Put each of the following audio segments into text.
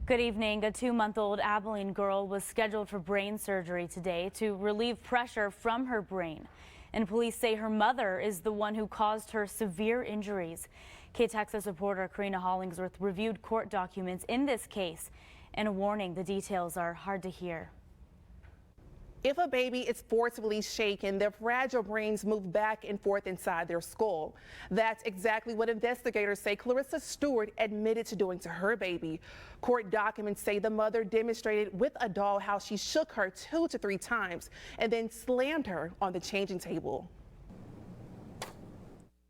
Good evening. A 2-month-old Abilene girl was scheduled for brain surgery today to relieve pressure from her brain. And police say her mother is the one who caused her severe injuries. K-Texas reporter Karina Hollingsworth reviewed court documents in this case. And a warning, the details are hard to hear. If a baby is forcibly shaken, their fragile brains move back and forth inside their skull. That's exactly what investigators say Clarissa Stewart admitted to doing to her baby. Court documents say the mother demonstrated with a doll how she shook her 2 to 3 times and then slammed her on the changing table.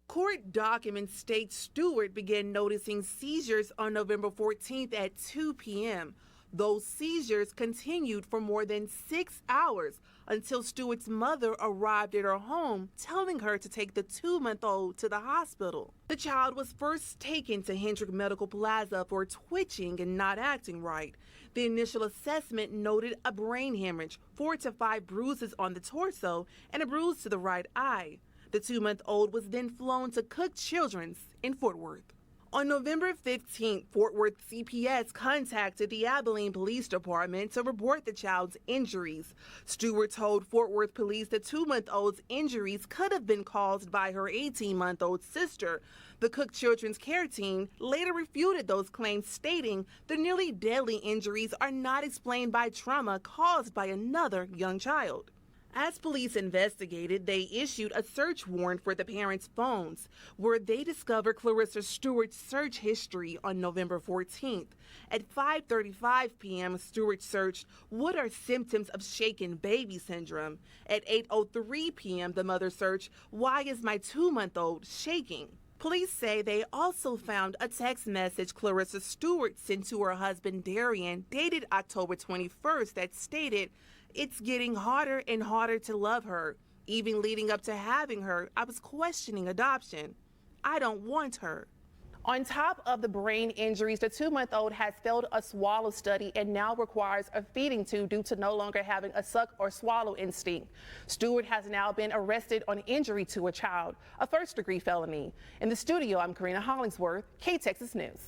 Court documents state Stewart began noticing seizures on November 14th at 2 p.m. Those seizures continued for more than 6 hours until Stewart's mother arrived at her home, telling her to take the 2-month-old to the hospital. The child was first taken to Hendrick Medical Plaza for twitching and not acting right. The initial assessment noted a brain hemorrhage, 4 to 5 bruises on the torso, and a bruise to the right eye. The 2-month-old was then flown to Cook Children's in Fort Worth. On November 15th, Fort Worth CPS contacted the Abilene Police Department to report the child's injuries. Stewart told Fort Worth police the 2-month-old's injuries could have been caused by her 18-month-old sister. The Cook Children's Care Team later refuted those claims, stating the nearly deadly injuries are not explained by trauma caused by another young child. As police investigated, they issued a search warrant for the parents' phones, where they discovered Clarissa Stewart's search history on November 14th. At 5:35 p.m., Stewart searched, "What are symptoms of shaken baby syndrome?" At 8:03 p.m., the mother searched, "Why is my 2-month-old shaking?" Police say they also found a text message Clarissa Stewart sent to her husband Darian, dated October 21st, that stated, "It's getting harder and harder to love her. Even leading up to having her, I was questioning adoption. I don't want her." On top of the brain injuries, the 2-month-old has failed a swallow study and now requires a feeding tube due to no longer having a suck or swallow instinct. Stewart has now been arrested on injury to a child, a first-degree felony. In the studio, I'm Karina Hollingsworth, K-Texas News.